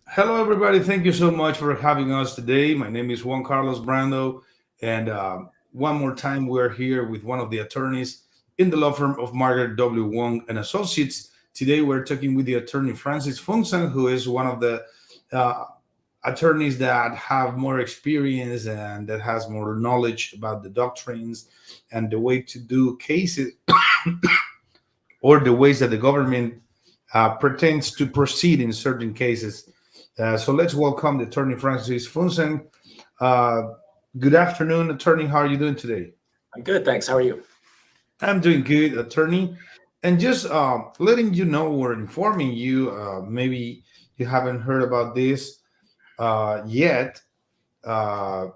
Hello, everybody. Thank you so much for having us today. My name is Juan Carlos Brando, and one more time, we're here with one of the attorneys in the law firm of Margaret W. Wong and Associates. Today, we're talking with the attorney Francis Funsan, who is one of the uh, attorneys that have more experience and that has more knowledge about the doctrines and the way to do cases or the ways that the government pretends to proceed in certain cases. So let's welcome the attorney Francis Funsen. Uh, Good afternoon, attorney. How are you doing today? I'm good, thanks. How are you? I'm doing good, attorney. And just letting you know or informing you, maybe you haven't heard about this yet,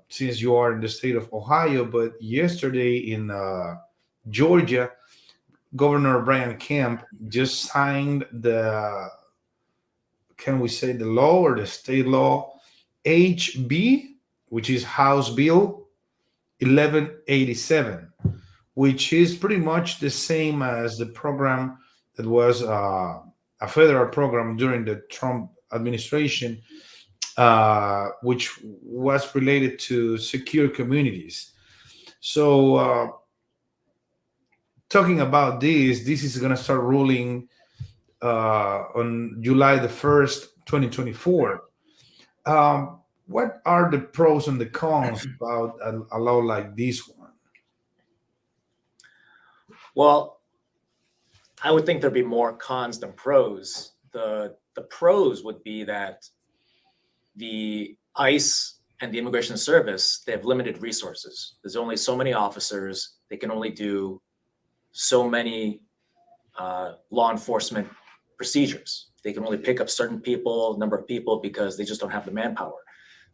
since you are in the state of Ohio, but yesterday in Georgia, Governor Brian Kemp just signed the, can we say the law or the state law, HB, which is House Bill 1187, which is pretty much the same as the program that was a federal program during the Trump administration, which was related to secure communities. So, talking about this is going to start ruling on July the 1st, 2024. What are the pros and the cons about a law like this one? Well, I would think there'd be more cons than pros. The pros would be that the ICE and the Immigration Service, they have limited resources. There's only so many officers. They can only do so many law enforcement procedures. They can only pick up certain people, number of people, because they just don't have the manpower.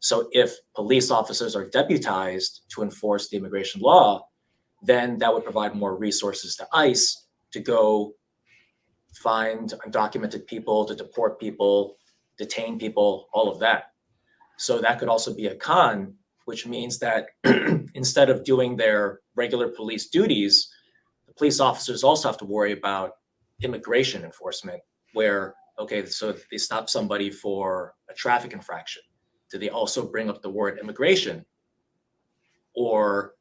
So if police officers are deputized to enforce the immigration law, then that would provide more resources to ICE to go find undocumented people, to deport people, detain people, all of that. So that could also be a con, which means that instead of doing their regular police duties, the police officers also have to worry about immigration enforcement, where, okay, so they stop somebody for a traffic infraction. Do they also bring up the word immigration or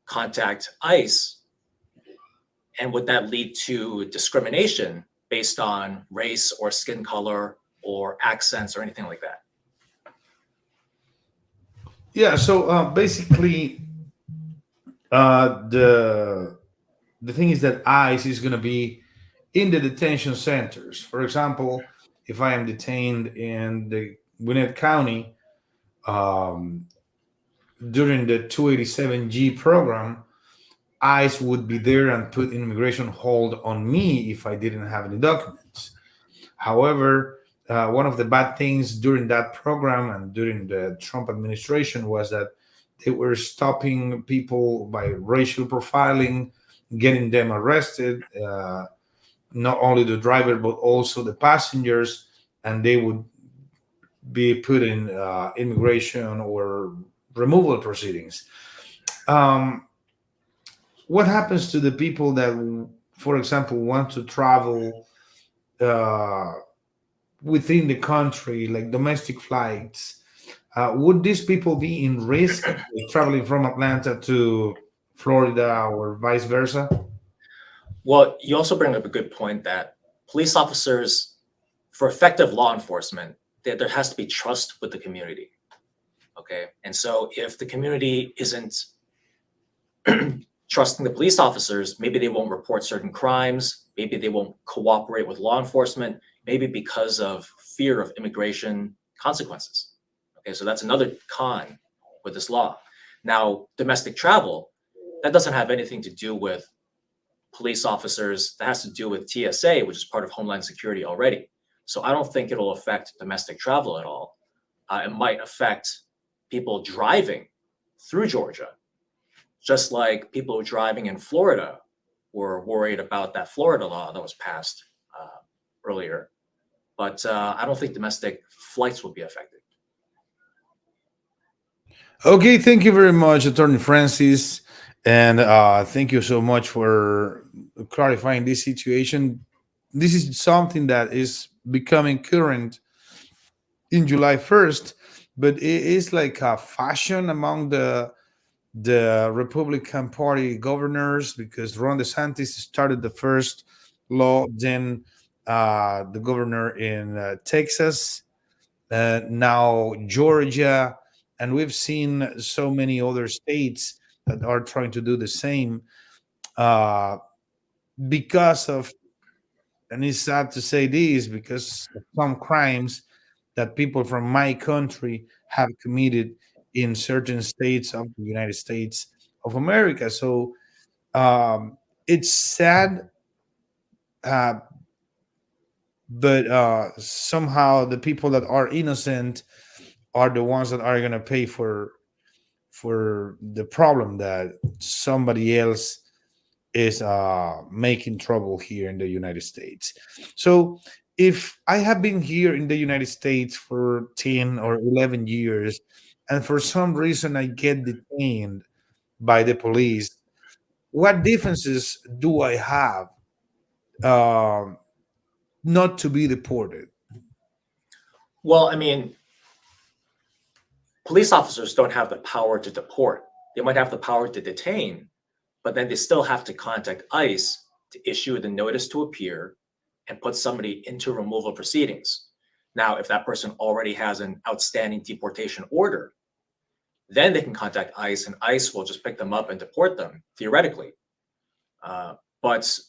contact ICE? And would that lead to discrimination based on race or skin color or accents or anything like that? Yeah. So basically, the thing is that ICE is going to be in the detention centers. For example, if I am detained in the Gwinnett County, um, during the 287G program, ICE would be there and put an immigration hold on me if I didn't have any documents. However, one of the bad things during that program and during the Trump administration was that they were stopping people by racial profiling, getting them arrested, not only the driver, but also the passengers, and they would be put in immigration or removal proceedings. Um, what happens to the people that, for example, want to travel uh, within the country, like domestic flights? Would these people be in risk traveling from Atlanta to Florida or vice versa? Well, you also bring up a good point that police officers, for effective law enforcement, there has to be trust with the community. Okay. And so if the community isn't trusting the police officers, maybe they won't report certain crimes, maybe they won't cooperate with law enforcement, maybe because of fear of immigration consequences. Okay, so that's another con with this law. Now, domestic travel, that doesn't have anything to do with police officers. That has to do with TSA, which is part of Homeland Security already. So I don't think it'll affect domestic travel at all. It might affect people driving through Georgia, just like people driving in Florida were worried about that Florida law that was passed earlier. But I don't think domestic flights will be affected. Okay, thank you very much, Attorney Francis, and thank you so much for clarifying this situation. This is something that is becoming current in July 1st, but it is like a fashion among the Republican Party governors because Ron DeSantis started the first law, then the governor in Texas, now Georgia, and we've seen so many other states that are trying to do the same uh, because of, and it's sad to say this, because of some crimes that people from my country have committed in certain states of the United States of America. So it's sad, uh, but somehow the people that are innocent are the ones that are going to pay for the problem that somebody else is making trouble here in the United States. So if I have been here in the United States for 10 or 11 years, and for some reason I get detained by the police, what defenses do I have um, not to be deported? Well, I mean, police officers don't have the power to deport. They might have the power to detain, but then they still have to contact ICE to issue the notice to appear and put somebody into removal proceedings. Now, if that person already has an outstanding deportation order, then they can contact ICE and ICE will just pick them up and deport them, theoretically. But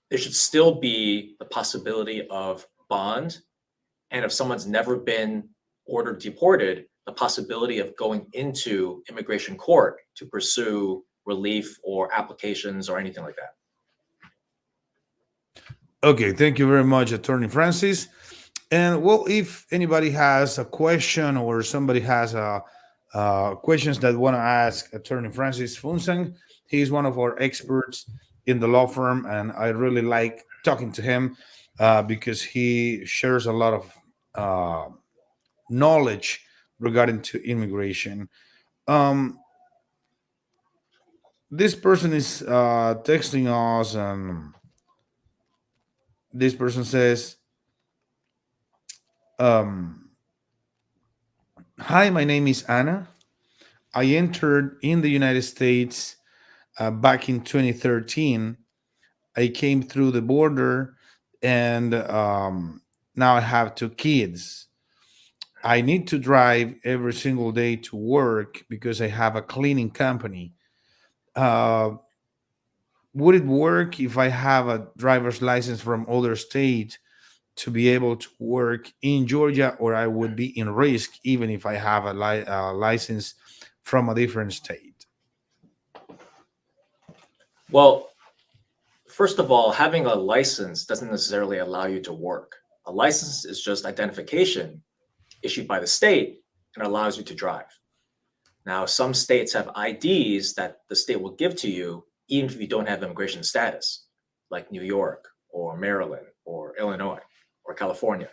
there should still be the possibility of bond. And if someone's never been ordered deported, the possibility of going into immigration court to pursue relief or applications or anything like that. Okay, thank you very much, Attorney Francis. And well, if anybody has a question or somebody has questions that want to ask Attorney Francis Funsang, he's one of our experts in the law firm, and I really like talking to him because he shares a lot of uh, knowledge regarding to immigration. Um, this person is texting us, and this person says, um, "Hi, my name is Anna. I entered in the United States back in 2013. I came through the border, and now I have two kids. I need to drive every single day to work because I have a cleaning company. Uh, would it work if I have a driver's license from other state to be able to work in Georgia, or I would be in risk even if I have a license from a different state?" Well, first of all, having a license doesn't necessarily allow you to work. A license is just identification issued by the state and allows you to drive. Now, some states have IDs that the state will give to you even if you don't have immigration status, like New York or Maryland or Illinois or California.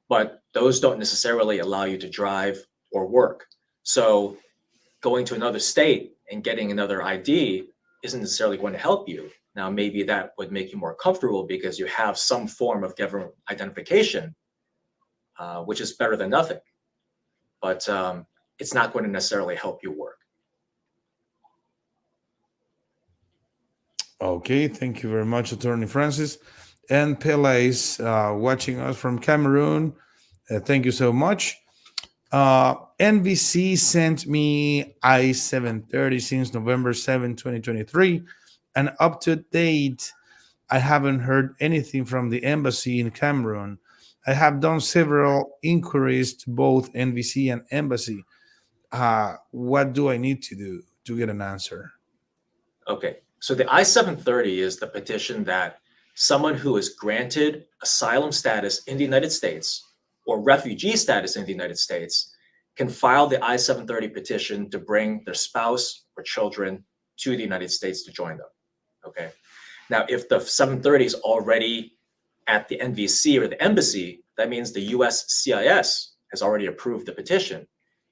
But those don't necessarily allow you to drive or work. So going to another state and getting another ID isn't necessarily going to help you. Now, maybe that would make you more comfortable because you have some form of government identification, which is better than nothing. But it's not going to necessarily help you work. Okay, thank you very much, Attorney Francis. And Pele is watching us from Cameroon. Thank you so much. NBC sent me I-730 since November 7, 2023. And up to date, I haven't heard anything from the embassy in Cameroon. I have done several inquiries to both NBC and embassy. What do I need to do to get an answer? Okay, so the I-730 is the petition that someone who is granted asylum status in the United States or refugee status in the United States can file the I-730 petition to bring their spouse or children to the United States to join them. Okay, now if the 730 is already at the NVC or the embassy, that means the US CIS has already approved the petition.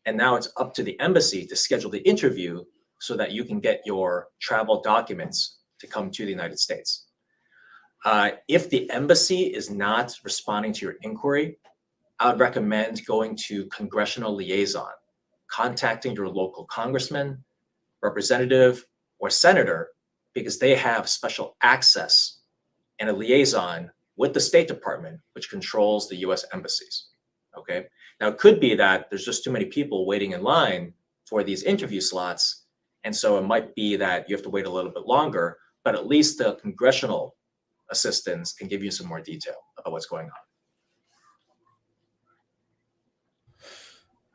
And now it's up to the embassy to schedule the interview so that you can get your travel documents to come to the United States. If the embassy is not responding to your inquiry, I would recommend going to congressional liaison, contacting your local congressman, representative, or senator, because they have special access and a liaison with the State Department, which controls the US embassies. Okay. Now, it could be that there's just too many people waiting in line for these interview slots. And so it might be that you have to wait a little bit longer, but at least the congressional assistants can give you some more detail about what's going on.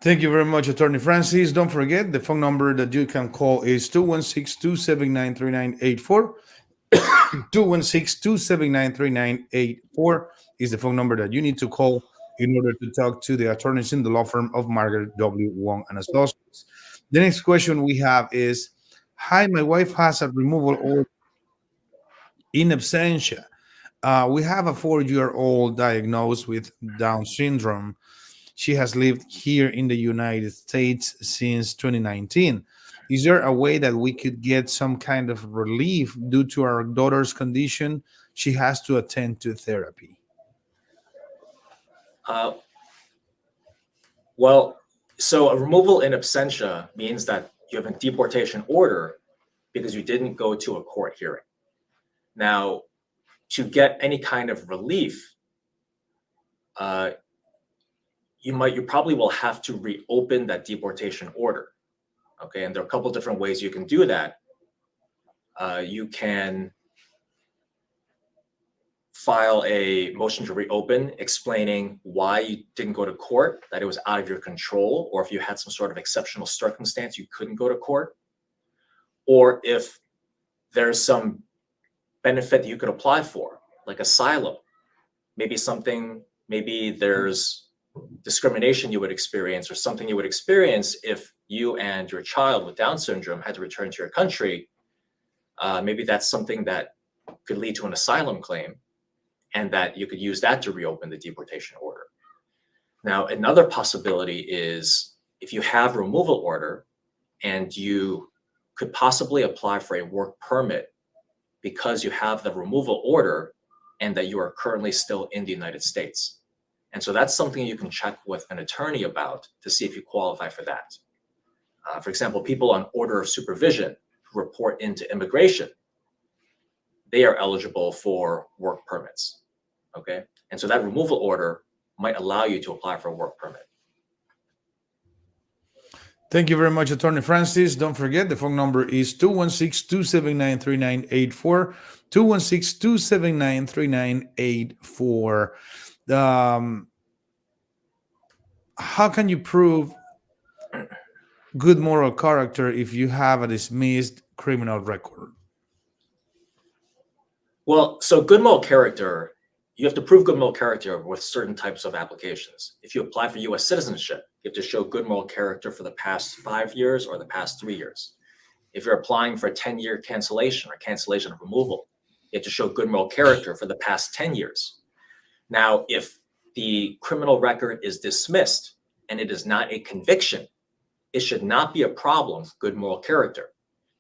Thank you very much, Attorney Francis. Don't forget, the phone number that you can call is 216-279-3984. 216-279-3984 is the phone number that you need to call in order to talk to the attorneys in the law firm of Margaret W. Wong and Associates. The next question we have is, hi, my wife has a removal order in absentia. We have a 4-year-old diagnosed with Down syndrome. She has lived here in the United States since 2019. Is there a way that we could get some kind of relief due to our daughter's condition? She has to attend to therapy. So a removal in absentia means that you have a deportation order because you didn't go to a court hearing. Now, to get any kind of relief, you probably will have to reopen that deportation order. Okay, and there are a couple different ways you can do that. You can file a motion to reopen explaining why you didn't go to court, that it was out of your control, or if you had some sort of exceptional circumstance, you couldn't go to court. Or if there's some benefit that you could apply for, like asylum, maybe there's discrimination you would experience or something you would experience if you and your child with Down syndrome had to return to your country. Maybe that's something that could lead to an asylum claim, and that you could use that to reopen the deportation order. Now, another possibility is if you have a removal order and you could possibly apply for a work permit because you have the removal order and that you are currently still in the United States. And so that's something you can check with an attorney about to see if you qualify for that. For example, people on order of supervision who report into immigration, they are eligible for work permits, okay? And so that removal order might allow you to apply for a work permit. Thank you very much, Attorney Francis. Don't forget, the phone number is 216-279-3984, 216-279-3984. How can you prove good moral character if you have a dismissed criminal record? Well, so good moral character, you have to prove good moral character with certain types of applications. If you apply for US citizenship, you have to show good moral character for the past 5 years or the past 3 years. If you're applying for a 10-year cancellation or cancellation of removal, you have to show good moral character for the past 10 years. Now, if the criminal record is dismissed and it is not a conviction, it should not be a problem with good moral character.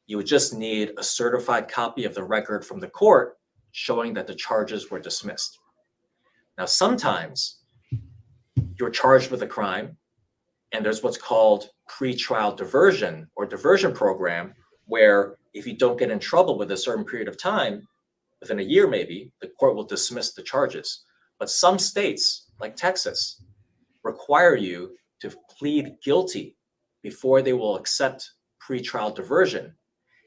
You would just need a certified copy of the record from the court showing that the charges were dismissed. Now, sometimes you're charged with a crime and there's what's called pretrial diversion or diversion program, where if you don't get in trouble with a certain period of time, within a year maybe, the court will dismiss the charges. But some states, like Texas, require you to plead guilty before they will accept pretrial diversion.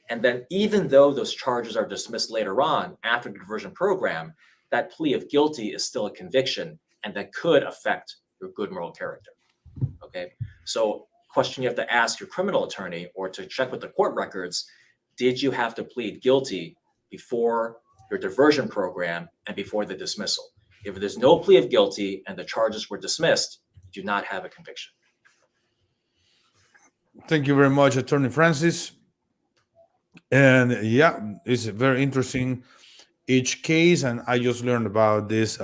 And then even though those charges are dismissed later on after the diversion program, that plea of guilty is still a conviction, and that could affect your good moral character. Okay, so question you have to ask your criminal attorney or to check with the court records, did you have to plead guilty before your diversion program and before the dismissal? If there's no plea of guilty and the charges were dismissed, you do not have a conviction. Thank you very much, Attorney Francis. And yeah, it's very interesting each case, and I just learned about this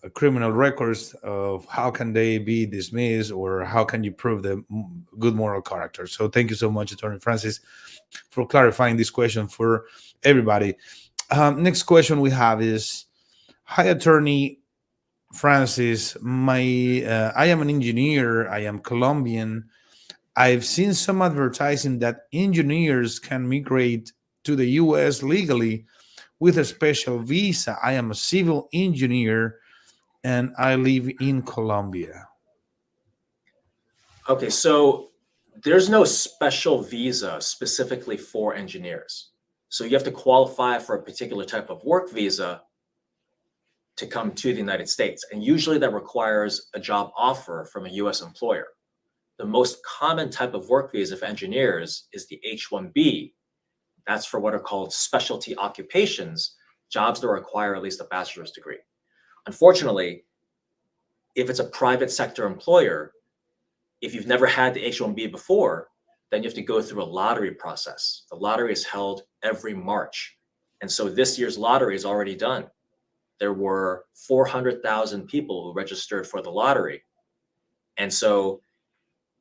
criminal records of how can they be dismissed or how can you prove the good moral character. So thank you so much, Attorney Francis, for clarifying this question for everybody. Next question we have is, hi, Attorney Francis. I am an engineer. I am Colombian. I've seen some advertising that engineers can migrate to the U.S. legally with a special visa. I am a civil engineer and I live in Colombia. Okay, so there's no special visa specifically for engineers. So you have to qualify for a particular type of work visa to come to the United States. And usually that requires a job offer from a US employer. The most common type of work visa for engineers is the H-1B. That's for what are called specialty occupations, jobs that require at least a bachelor's degree. Unfortunately, if it's a private sector employer, if you've never had the H-1B before, then you have to go through a lottery process. The lottery is held every March. And so this year's lottery is already done. There were 400,000 people who registered for the lottery. And so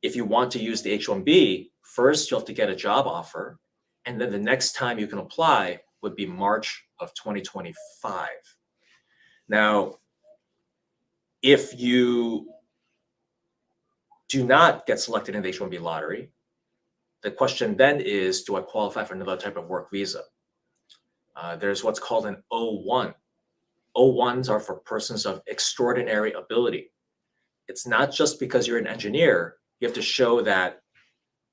if you want to use the H-1B, first you'll have to get a job offer. And then the next time you can apply would be March of 2025. Now, if you do not get selected in the H-1B lottery, the question then is, do I qualify for another type of work visa? There's what's called an O-1. O-1s are for persons of extraordinary ability. It's not just because you're an engineer, you have to show that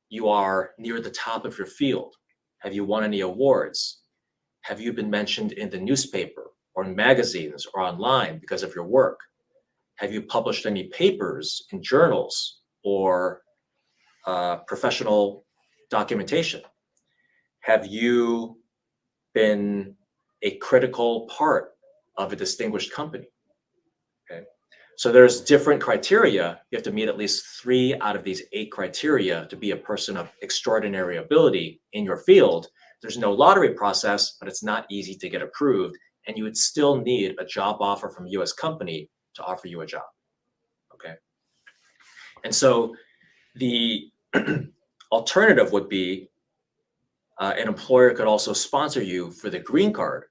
you are near the top of your field. Have you won any awards? Have you been mentioned in the newspaper or in magazines or online because of your work? Have you published any papers in journals or professional documentation? Have you been a critical part of a distinguished company? Okay. So there's different criteria. You have to meet at least 3 out of these 8 criteria to be a person of extraordinary ability in your field. There's no lottery process, but it's not easy to get approved. And you would still need a job offer from a US company to offer you a job. Okay. And so the alternative would be an employer could also sponsor you for the green card,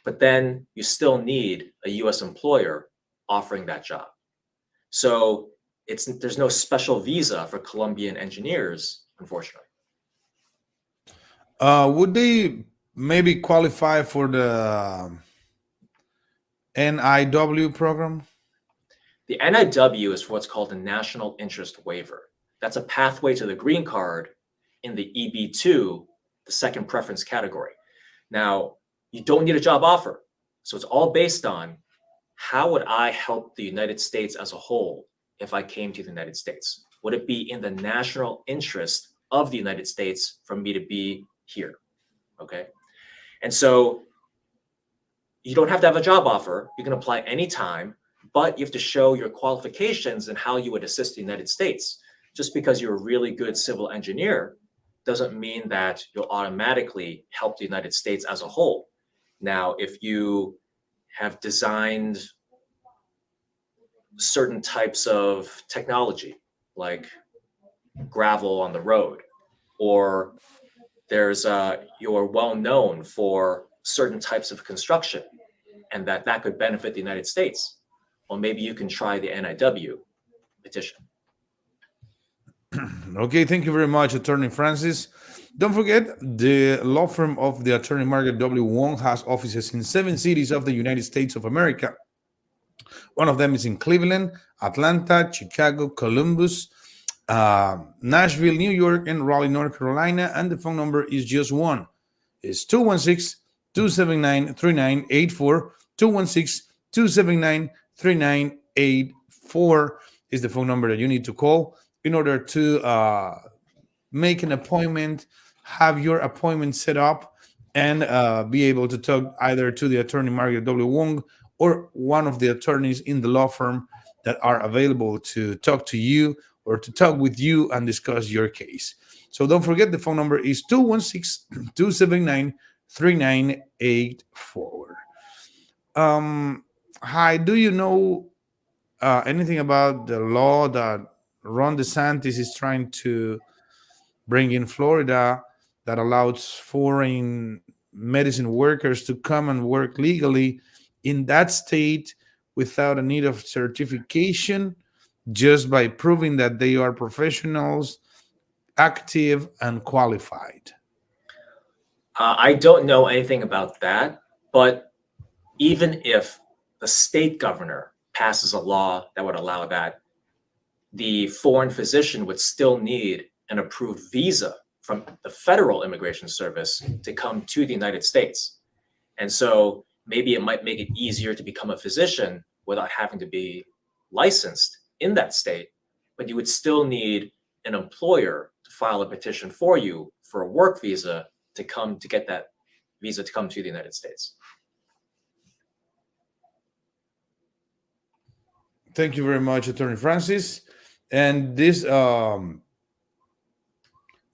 but then you still need a US employer offering that job. So there's no special visa for Colombian engineers, unfortunately. Would they maybe qualify for the NIW program? The NIW is for what's called a national interest waiver. That's a pathway to the green card in the EB2, the second preference category. Now, you don't need a job offer. So it's all based on, how would I help the United States as a whole if I came to the United States? Would it be in the national interest of the United States for me to be here? Okay. And so you don't have to have a job offer. You can apply anytime, but you have to show your qualifications and how you would assist the United States. Just because you're a really good civil engineer doesn't mean that you'll automatically help the United States as a whole. Now, if you have designed certain types of technology, like gravel on the road, or you're well known for certain types of construction, and that could benefit the United States, well, maybe you can try the NIW petition. Okay, thank you very much, Attorney Francis. Don't forget, the law firm of the attorney Margaret W. Wong has offices in 7 cities of the United States of America. One of them is in Cleveland, Atlanta, Chicago, Columbus, Nashville, New York, and Raleigh, North Carolina. And the phone number is just one. It's 216-279-3984. 216-279-3984 is the phone number that you need to call in order to make an appointment, have your appointment set up, and be able to talk either to the attorney Margaret W. Wong or one of the attorneys in the law firm that are available to talk to you or to talk with you and discuss your case. So don't forget, the phone number is 216-279-3984. Hi, do you know anything about the law that Ron DeSantis is trying to bring in Florida that allows foreign medicine workers to come and work legally in that state without a need of certification, just by proving that they are professionals, active, and qualified? I don't know anything about that, but even if the state governor passes a law that would allow that, the foreign physician would still need an approved visa from the federal immigration service to come to the United States. And so maybe it might make it easier to become a physician without having to be licensed in that state, but you would still need an employer to file a petition for you for a work visa to come to get that visa to come to the United States. Thank you very much, Attorney Francis. And this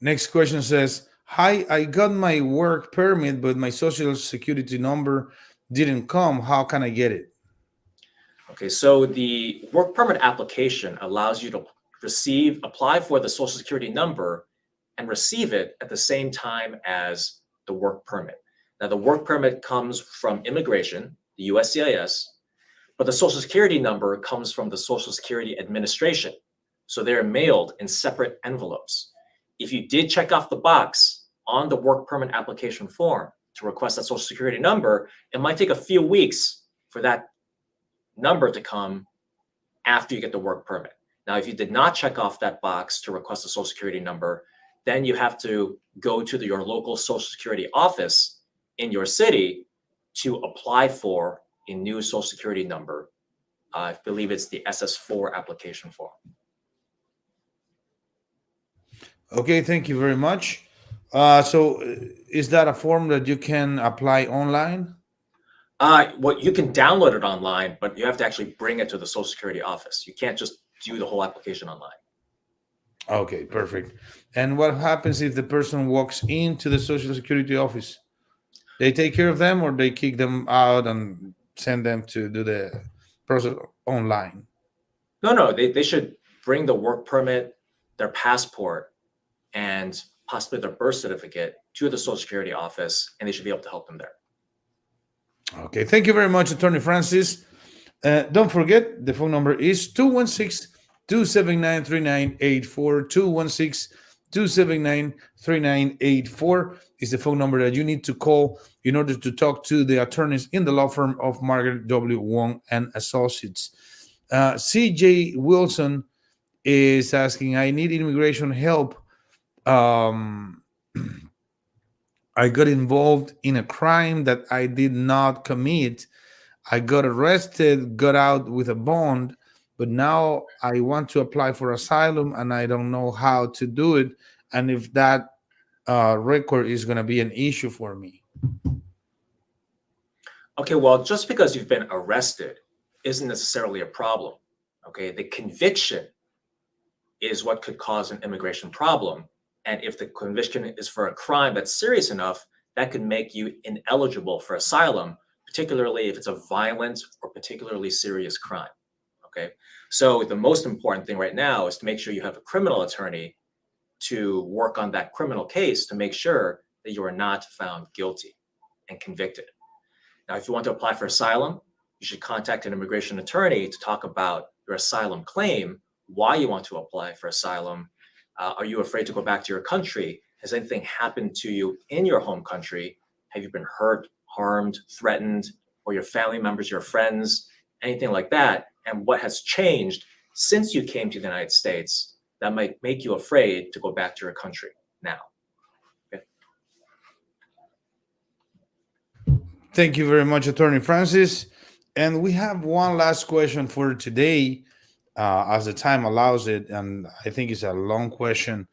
next question says, "Hi, I got my work permit, but my social security number didn't come. How can I get it?" Okay, so the work permit application allows you to apply for the social security number and receive it at the same time as the work permit. Now, the work permit comes from immigration, the USCIS, but the social security number comes from the Social Security Administration. So they're mailed in separate envelopes. If you did check off the box on the work permit application form to request that social security number, it might take a few weeks for that number to come after you get the work permit. Now, if you did not check off that box to request a social security number, then you have to go to your local social security office in your city to apply for a new social security number. I believe it's the SS4 application form. Okay, thank you very much. So, is that a form that you can apply online? Well, you can download it online, but you have to actually bring it to the Social Security office. You can't just do the whole application online. Okay, perfect. And what happens if the person walks into the Social Security office? They take care of them, or they kick them out and send them to do the process online? No, they should bring the work permit, their passport, and possibly their birth certificate to the Social Security office, and they should be able to help them there. Okay, thank you very much, Attorney Francis. Don't forget, the phone number is 216 279 3984. 216 279 3984 is the phone number that you need to call in order to talk to the attorneys in the law firm of Margaret W. Wong and Associates. CJ Wilson is asking, I need immigration help. Um, I got involved in a crime that I did not commit. I got arrested, got out with a bond, but now I want to apply for asylum and I don't know how to do it. And if that record is going to be an issue for me. Okay, well, just because you've been arrested isn't necessarily a problem. Okay, the conviction is what could cause an immigration problem. And if the conviction is for a crime that's serious enough, that could make you ineligible for asylum, particularly if it's a violent or particularly serious crime. Okay, so the most important thing right now is to make sure you have a criminal attorney to work on that criminal case to make sure that you are not found guilty and convicted. Now, if you want to apply for asylum, you should contact an immigration attorney to talk about your asylum claim, why you want to apply for asylum. Are you afraid to go back to your country? Has anything happened to you in your home country? Have you been hurt, harmed, threatened, or your family members, your friends, anything like that? And what has changed since you came to the United States that might make you afraid to go back to your country now? Okay. Thank you very much, Attorney Francis. And we have one last question for today, as the time allows it. And I think it's a long question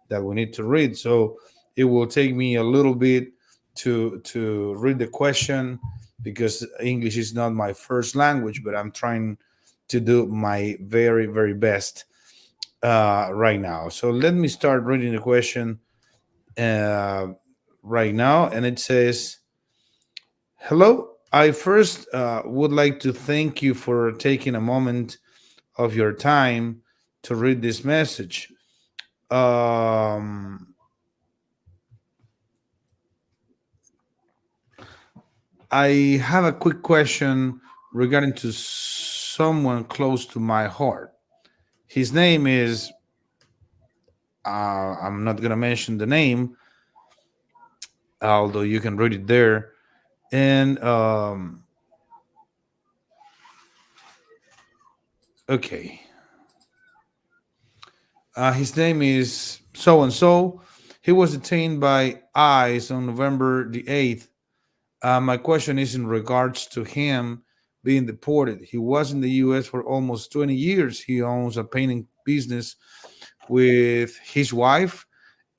that we need to read. So it will take me a little bit to read the question because English is not my first language, but I'm trying to do my very, very best right now. So let me start reading the question uh, right now. And it says, Hello, I first would like to thank you for taking a moment of your time to read this message. Um, I have a quick question regarding to someone close to my heart. His name is, I'm not going to mention the name, although you can read it there. And okay, his name is so and so. He was detained by ICE on November the 8th. My question is in regards to him being deported. He was in the US for almost 20 years. He owns a painting business with his wife,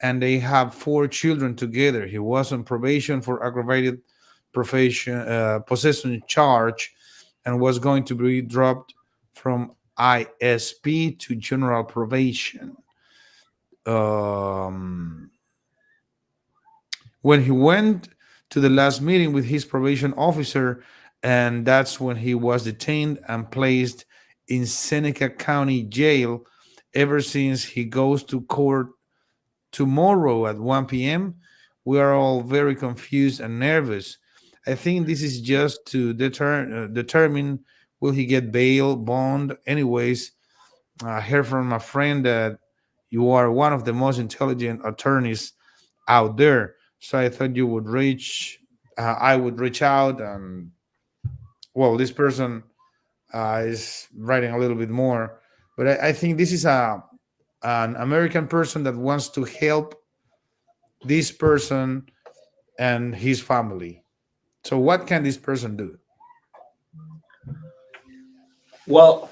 and they have four children together. He was on probation for aggravated possession charge and was going to be dropped from ISP to general probation. Um, when he went to the last meeting with his probation officer, and that's when he was detained and placed in Seneca County Jail. Ever since he goes to court tomorrow at 1 p.m., we are all very confused and nervous. I think this is just to determine will he get bail, bond. Anyways, I heard from a friend that you are one of the most intelligent attorneys out there. So I thought you would I would reach out, and well, this person is writing a little bit more, but I think this is an American person that wants to help this person and his family. So what can this person do? Well,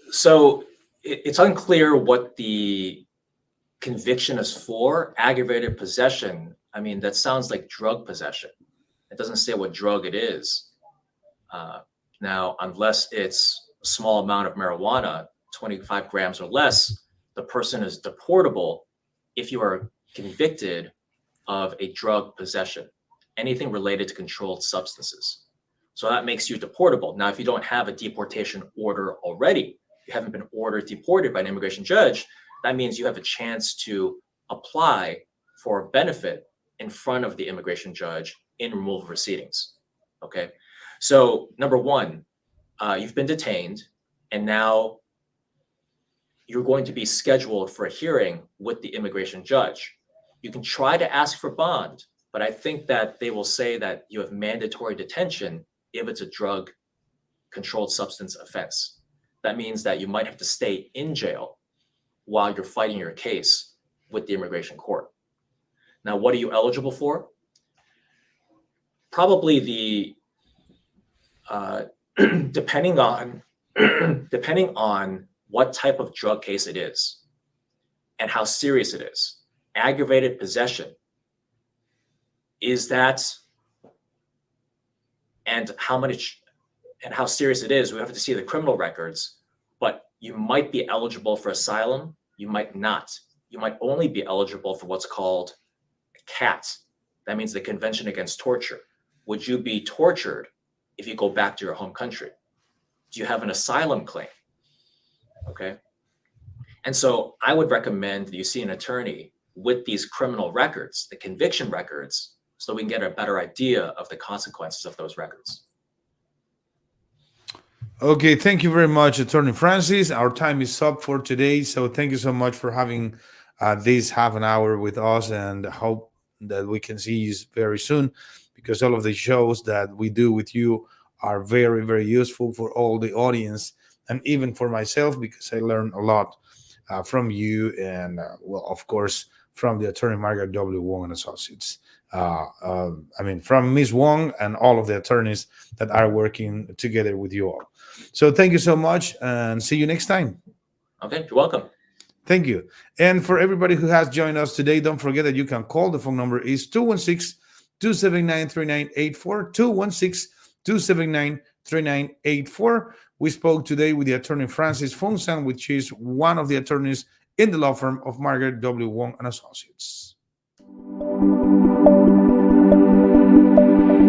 so it's unclear what the conviction is for. Aggravated possession. I mean, that sounds like drug possession. It doesn't say what drug it is. Now, unless it's a small amount of marijuana, 25 grams or less, the person is deportable if you are convicted of a drug possession, anything related to controlled substances. So that makes you deportable. Now, if you don't have a deportation order already, you haven't been ordered deported by an immigration judge, that means you have a chance to apply for a benefit in front of the immigration judge in removal proceedings. Okay. So number one, you've been detained, and now you're going to be scheduled for a hearing with the immigration judge. You can try to ask for bond, but I think that they will say that you have mandatory detention if it's a drug controlled substance offense. That means that you might have to stay in jail while you're fighting your case with the immigration court. Now, what are you eligible for? Probably the depending on depending on what type of drug case it is and how serious it is. Aggravated possession, is that, and how serious it is, we have to see the criminal records, but you might be eligible for asylum, you might not. You might only be eligible for what's called CAT. That means the Convention Against Torture. Would you be tortured if you go back to your home country? Do you have an asylum claim? Okay. And so I would recommend that you see an attorney with these criminal records, the conviction records, so we can get a better idea of the consequences of those records. Okay, thank you very much, Attorney Francis. Our time is up for today, so thank you so much for having this half an hour with us, and hope that we can see you very soon, because all of the shows that we do with you are very, very useful for all the audience, and even for myself, because I learn a lot from you, and well, of course, from the attorney Margaret W. Wong and Associates. From Ms. Wong and all of the attorneys that are working together with you all. So thank you so much, and see you next time. Okay, you're welcome. Thank you. And for everybody who has joined us today, don't forget that you can call. The phone number is 216-279-3984, 216-279-3984. We spoke today with the attorney Francis Fungsan, which is one of the attorneys in the law firm of Margaret W. Wong and Associates.